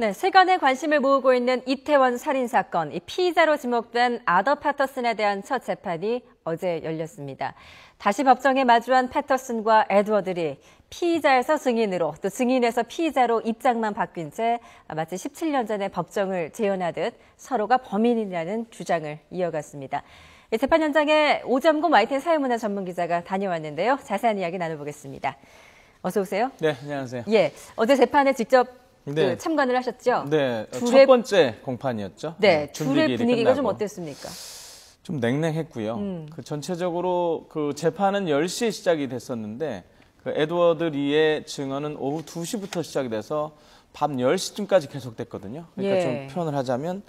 네, 세간의 관심을 모으고 있는 이태원 살인사건, 이 피의자로 지목된 아더 패터슨에 대한 첫 재판이 어제 열렸습니다. 다시 법정에 마주한 패터슨과 에드워드리, 피의자에서 증인으로 또 증인에서 피의자로 입장만 바뀐 채 마치 17년 전에 법정을 재현하듯 서로가 범인이라는 주장을 이어갔습니다. 재판 현장에 오점곤 YTN 사회문화 전문기자가 다녀왔는데요. 자세한 이야기 나눠보겠습니다. 어서 오세요. 네, 안녕하세요. 예, 어제 재판에 직접 네. 참관을 하셨죠? 네, 첫 번째 공판이었죠. 네, 둘의 분위기가 끝나고. 좀 어땠습니까? 좀 냉랭했고요. 전체적으로 그 재판은 10시에 시작이 됐었는데 그 에드워드 리의 증언은 오후 2시부터 시작이 돼서 밤 10시쯤까지 계속됐거든요. 그러니까 좀 표현을 하자면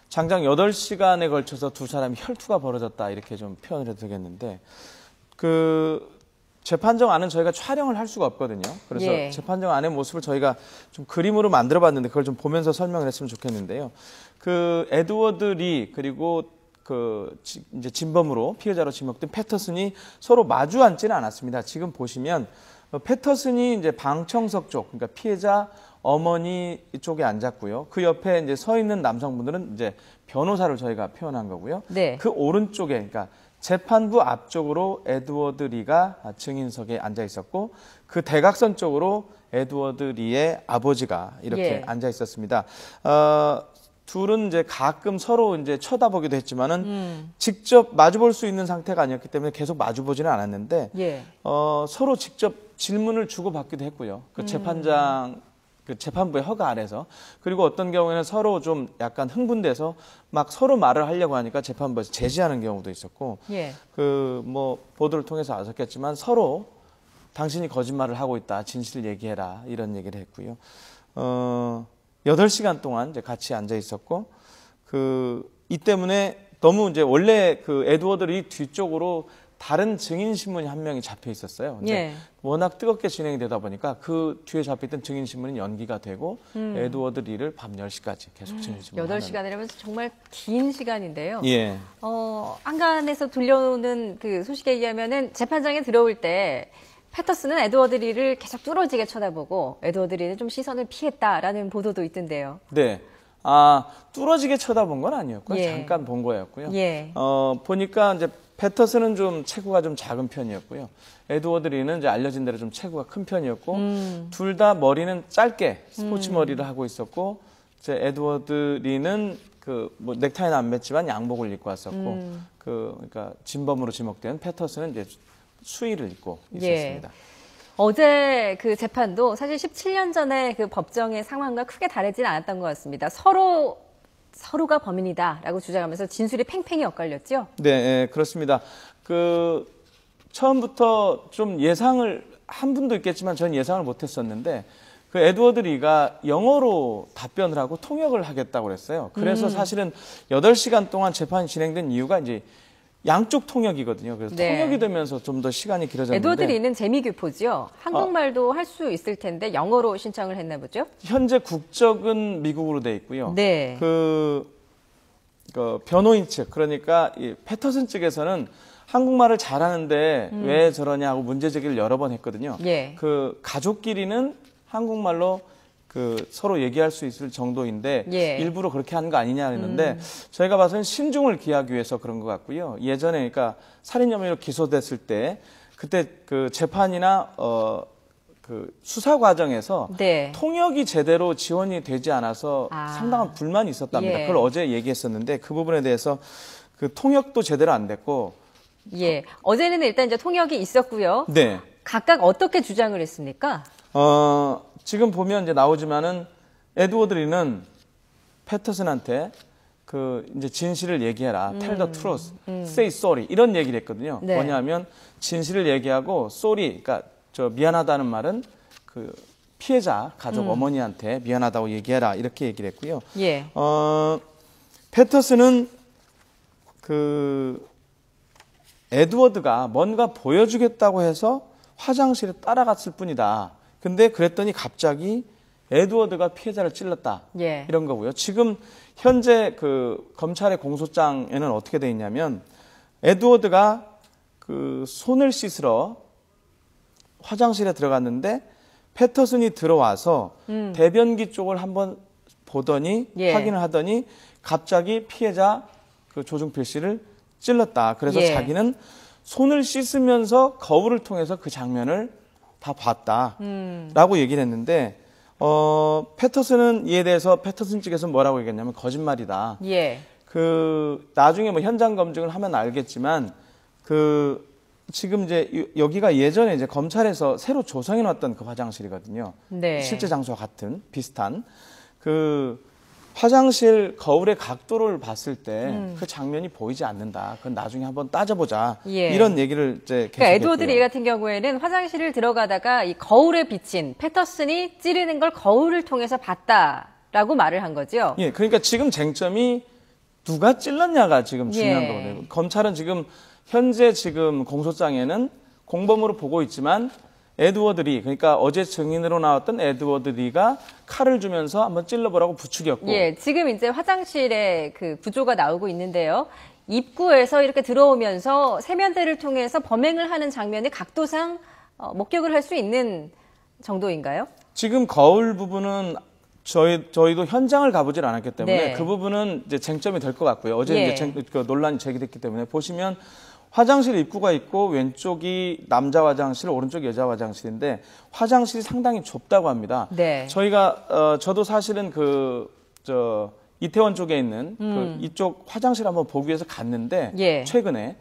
장장 8시간에 걸쳐서 두 사람이 혈투가 벌어졌다 이렇게 좀 표현을 해도 되겠는데 그 재판정 안은 저희가 촬영을 할 수가 없거든요. 그래서 재판정 안의 모습을 저희가 좀 그림으로 만들어봤는데 그걸 좀 보면서 설명을 했으면 좋겠는데요. 그 에드워드 리 그리고 그 이제 진범으로 피해자로 지목된 패터슨이 서로 마주 앉지는 않았습니다. 지금 보시면 패터슨이 이제 방청석 쪽, 그러니까 피해자 어머니 쪽에 앉았고요. 그 옆에 이제 서 있는 남성분들은 이제 변호사를 저희가 표현한 거고요. 네. 그 오른쪽에, 그러니까 재판부 앞쪽으로 에드워드 리가 증인석에 앉아 있었고 그 대각선 쪽으로 에드워드 리의 아버지가 이렇게 앉아 있었습니다. 둘은 이제 가끔 서로 이제 쳐다보기도 했지만은 직접 마주볼 수 있는 상태가 아니었기 때문에 계속 마주보지는 않았는데 서로 직접 질문을 주고받기도 했고요. 그 그 재판부의 허가 아래서. 그리고 어떤 경우에는 서로 좀 약간 흥분돼서 막 서로 말을 하려고 하니까 재판부에서 제지하는 경우도 있었고 그 뭐 보도를 통해서 아셨겠지만 서로 당신이 거짓말을 하고 있다. 진실을 얘기해라. 이런 얘기를 했고요. 8시간 동안 이제 같이 앉아 있었고 이 때문에 너무 이제 원래 그 에드워드리 뒤쪽으로 다른 증인 신문이 한 명이 잡혀 있었어요. 워낙 뜨겁게 진행이 되다 보니까 그 뒤에 잡혀있던 증인 신문이 연기가 되고 에드워드 리를 밤 10시까지 계속 증인 신문을 8시간이라면 정말 긴 시간인데요. 예. 한간에서 들려오는 그 소식에 의하면은 재판장에 들어올 때 패터슨은 에드워드 리를 계속 뚫어지게 쳐다보고 에드워드 리는 좀 시선을 피했다라는 보도도 있던데요. 네. 뚫어지게 쳐다본 건 아니었고요. 잠깐 본 거였고요. 보니까 이제 패터슨은 좀 체구가 좀 작은 편이었고요. 에드워드 리는 이제 알려진 대로 좀 체구가 큰 편이었고 둘 다 머리는 짧게 스포츠 머리를 하고 있었고 이제 에드워드 리는 그 뭐 넥타이는 안 맸지만 양복을 입고 왔었고 그러니까 진범으로 지목된 패터슨은 이제 수의를 입고 있었습니다. 어제 그 재판도 사실 17년 전에 그 법정의 상황과 크게 다르진 않았던 것 같습니다. 서로가 범인이다라고 주장하면서 진술이 팽팽히 엇갈렸죠? 네, 그렇습니다. 그 처음부터 좀 예상을 한 분도 있겠지만 저는 예상을 못했었는데 그 에드워드 리가 영어로 답변을 하고 통역을 하겠다고 그랬어요. 그래서 사실은 8시간 동안 재판이 진행된 이유가 이제 양쪽 통역이거든요. 그래서 통역이 되면서 좀 더 시간이 길어졌는데. 에드워드 리는 재미교포지요. 한국말도 할 수 있을 텐데 영어로 신청을 했나 보죠? 현재 국적은 미국으로 돼 있고요. 그 변호인 측, 그러니까 이 패터슨 측에서는 한국말을 잘하는데 왜 저러냐고 문제 제기를 여러 번 했거든요. 그 가족끼리는 한국말로 그 서로 얘기할 수 있을 정도인데 일부러 그렇게 한 거 아니냐 했는데 저희가 봐서는 신중을 기하기 위해서 그런 것 같고요. 예전에 그러니까 살인 혐의로 기소됐을 때 그때 그 재판이나 그 수사 과정에서 통역이 제대로 지원이 되지 않아서 상당한 불만이 있었답니다. 그걸 어제 얘기했었는데 그 부분에 대해서 그 통역도 제대로 안 됐고 어제는 일단 이제 통역이 있었고요. 각각 어떻게 주장을 했습니까? 지금 보면 이제 나오지만은 에드워드 리는 패터슨한테 그 이제 진실을 얘기해라. Tell the truth. Say sorry. 이런 얘기를 했거든요. 뭐냐면 진실을 얘기하고 sorry. 그러니까 미안하다는 말은 그 피해자 가족 어머니한테 미안하다고 얘기해라. 이렇게 얘기를 했고요. 패터슨은 그 에드워드가 뭔가 보여주겠다고 해서 화장실에 따라갔을 뿐이다. 근데 그랬더니 갑자기 에드워드가 피해자를 찔렀다. 이런 거고요. 지금 현재 그 검찰의 공소장에는 어떻게 돼 있냐면 에드워드가 그 손을 씻으러 화장실에 들어갔는데 패터슨이 들어와서 대변기 쪽을 한번 보더니 예. 확인을 하더니 갑자기 피해자 그 조중필 씨를 찔렀다. 그래서 예. 자기는 손을 씻으면서 거울을 통해서 그 장면을 다 봤다라고 얘기를 했는데 패터슨은 이에 대해서 패터슨 측에서 뭐라고 얘기했냐면 거짓말이다. 예. 그 나중에 뭐 현장 검증을 하면 알겠지만 그 지금 이제 여기가 예전에 이제 검찰에서 새로 조성해 놨던 그 화장실이거든요. 네. 실제 장소와 같은 비슷한 그 화장실 거울의 각도를 봤을 때 그 장면이 보이지 않는다. 그건 나중에 한번 따져보자. 예. 이런 얘기를 이제 그러니까 계속했고요. 에드워드 리 같은 경우에는 화장실을 들어가다가 이 거울에 비친 패터슨이 찌르는 걸 거울을 통해서 봤다라고 말을 한 거죠. 예, 그러니까 지금 쟁점이 누가 찔렀냐가 지금 중요한 예. 거거든요. 검찰은 지금 현재 지금 공소장에는 공범으로 보고 있지만 에드워드 리, 그러니까 어제 증인으로 나왔던 에드워드 리가 칼을 주면서 한번 찔러보라고 부추겼고. 예, 지금 이제 화장실에 그 구조가 나오고 있는데요. 입구에서 이렇게 들어오면서 세면대를 통해서 범행을 하는 장면의 각도상 목격을 할 수 있는 정도인가요? 지금 거울 부분은 저희도 현장을 가보질 않았기 때문에 네. 그 부분은 이제 쟁점이 될 것 같고요. 어제 예. 이제 그 논란이 제기됐기 때문에 보시면 화장실 입구가 있고 왼쪽이 남자 화장실, 오른쪽이 여자 화장실인데 화장실이 상당히 좁다고 합니다. 네. 저희가 저도 사실은 이태원 쪽에 있는 그 이쪽 화장실 한번 보기 위해서 갔는데 예. 최근에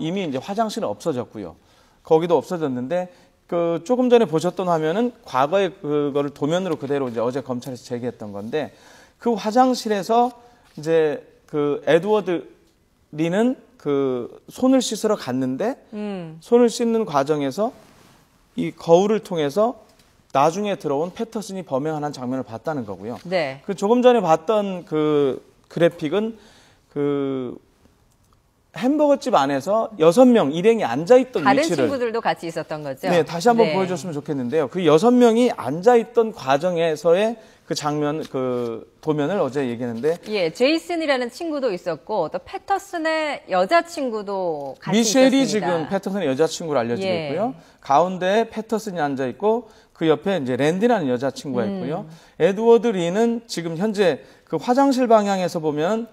이미 이제 화장실은 없어졌고요. 거기도 없어졌는데 그 조금 전에 보셨던 화면은 과거에 그거를 도면으로 그대로 이제 어제 검찰에서 제기했던 건데 그 화장실에서 이제 그 에드워드 리는 그 손을 씻으러 갔는데 손을 씻는 과정에서 이 거울을 통해서 나중에 들어온 패터슨이 범행하는 장면을 봤다는 거고요. 네. 그 조금 전에 봤던 그 그래픽은 그 햄버거집 안에서 6명 일행이 앉아있던 다른 위치를 친구들도 같이 있었던 거죠? 네, 다시 한번 네. 보여줬으면 좋겠는데요. 그 6명이 앉아있던 과정에서의 그 장면, 그 도면을 어제 얘기했는데 예, 제이슨이라는 친구도 있었고 또 패터슨의 여자친구도 같이 미셸이 있었습니다. 지금 패터슨의 여자친구로 알려지고 예. 있고요. 가운데에 패터슨이 앉아있고 그 옆에 이제 랜디라는 여자친구가 있고요. 에드워드 리는 지금 현재 그 화장실 방향에서 보면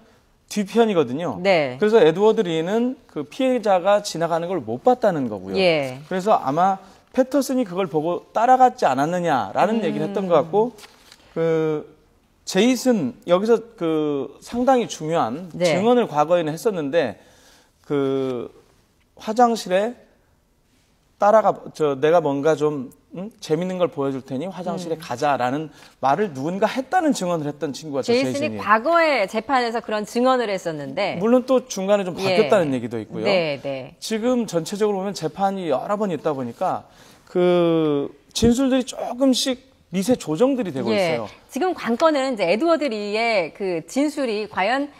뒤편이거든요. 네. 그래서 에드워드 리는 그 피해자가 지나가는 걸 못 봤다는 거고요. 예. 그래서 아마 패터슨이 그걸 보고 따라갔지 않았느냐라는 얘기를 했던 것 같고, 그 제이슨 여기서 그 상당히 중요한 네. 증언을 과거에는 했었는데 그 화장실에 내가 뭔가 좀 재밌는 걸 보여줄 테니 화장실에 가자라는 말을 누군가 했다는 증언을 했던 친구가 제이슨이 제이슨이. 과거에 재판에서 그런 증언을 했었는데 물론 또 중간에 좀 바뀌었다는 예. 얘기도 있고요. 네, 네. 지금 전체적으로 보면 재판이 여러 번 있다 보니까 그 진술들이 조금씩 미세 조정들이 되고 예. 있어요. 지금 관건은 이제 에드워드 리의 그 진술이 과연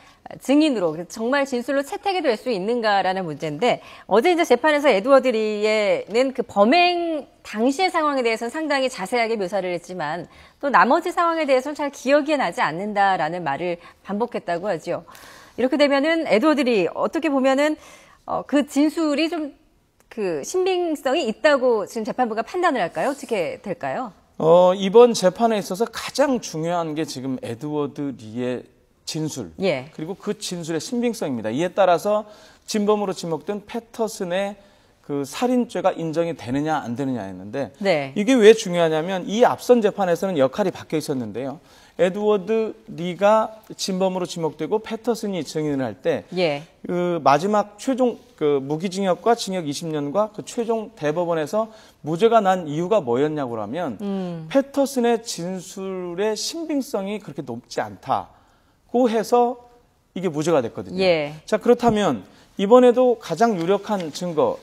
증인으로 정말 진술로 채택이 될 수 있는가라는 문제인데 어제 이제 재판에서 에드워드 리에는 그 범행 당시의 상황에 대해서는 상당히 자세하게 묘사를 했지만 또 나머지 상황에 대해서는 잘 기억이 나지 않는다라는 말을 반복했다고 하죠. 이렇게 되면은 에드워드 리 어떻게 보면은 그 진술이 좀 그 신빙성이 있다고 지금 재판부가 판단을 할까요? 어떻게 될까요? 이번 재판에 있어서 가장 중요한 게 지금 에드워드 리의 진술, 예. 그리고 그 진술의 신빙성입니다. 이에 따라서 진범으로 지목된 패터슨의 그 살인죄가 인정이 되느냐 안 되느냐였는데 네. 이게 왜 중요하냐면 이 앞선 재판에서는 역할이 바뀌어 있었는데요. 에드워드 리가 진범으로 지목되고 패터슨이 증인을 할 때 예. 그 마지막 최종 그 무기징역과 징역 20년과 그 최종 대법원에서 무죄가 난 이유가 뭐였냐고 하면 패터슨의 진술의 신빙성이 그렇게 높지 않다고 해서 이게 무죄가 됐거든요. 예. 자, 그렇다면 이번에도 가장 유력한 증거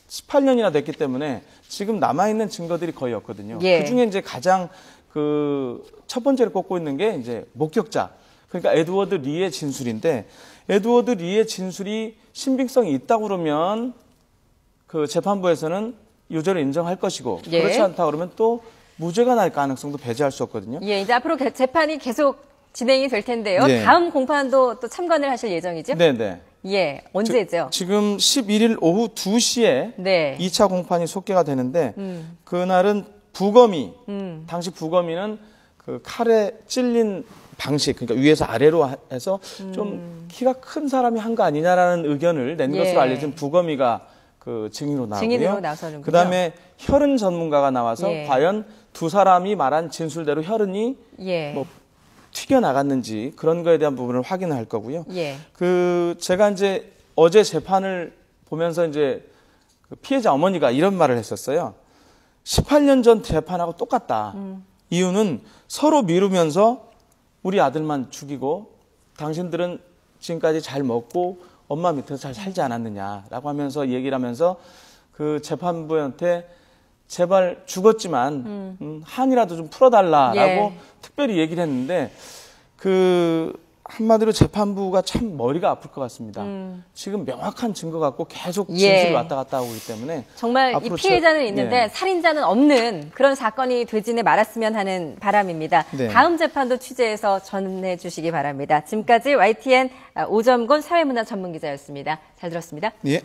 18년이나 됐기 때문에 지금 남아있는 증거들이 거의 없거든요. 예. 그 중에 이제 가장 그 첫 번째로 꼽고 있는 게 이제 목격자. 그러니까 에드워드 리의 진술인데 에드워드 리의 진술이 신빙성이 있다고 그러면 그 재판부에서는 유죄를 인정할 것이고 예. 그렇지 않다 그러면 또 무죄가 날 가능성도 배제할 수 없거든요. 예, 이제 앞으로 재판이 계속 진행이 될 텐데요. 네. 다음 공판도 또 참관을 하실 예정이죠? 네네. 예, 언제죠? 지금 11일 오후 2시에 네. 2차 공판이 속개가 되는데 그날은 부검이 당시 부검이는 그 칼에 찔린 방식, 그러니까 위에서 아래로 해서 좀 키가 큰 사람이 한 거 아니냐라는 의견을 낸 것으로 알려진 부검이가 그 증인으로 증인으로 나오고요. 나서는군요. 그다음에 혈흔 전문가가 나와서 과연 두 사람이 말한 진술대로 혈흔이 뭐 튀겨 나갔는지 그런 거에 대한 부분을 확인을 할 거고요. 그 제가 이제 어제 재판을 보면서 이제 그 피해자 어머니가 이런 말을 했었어요. 18년 전 재판하고 똑같다. 이유는 서로 미루면서 우리 아들만 죽이고 당신들은 지금까지 잘 먹고 엄마 밑에서 잘 살지 않았느냐라고 하면서 얘기를 하면서 그 재판부한테 제발 죽었지만 한이라도 좀 풀어달라라고 특별히 얘기를 했는데 그 한마디로 재판부가 참 머리가 아플 것 같습니다. 지금 명확한 증거 갖고 계속 진술이 왔다 갔다 하고 있기 때문에 정말 이 피해자는 있는데 살인자는 없는 그런 사건이 되지는 말았으면 하는 바람입니다. 다음 재판도 취재해서 전해 주시기 바랍니다. 지금까지 YTN 오점곤 사회문화 전문기자였습니다. 잘 들었습니다. 예.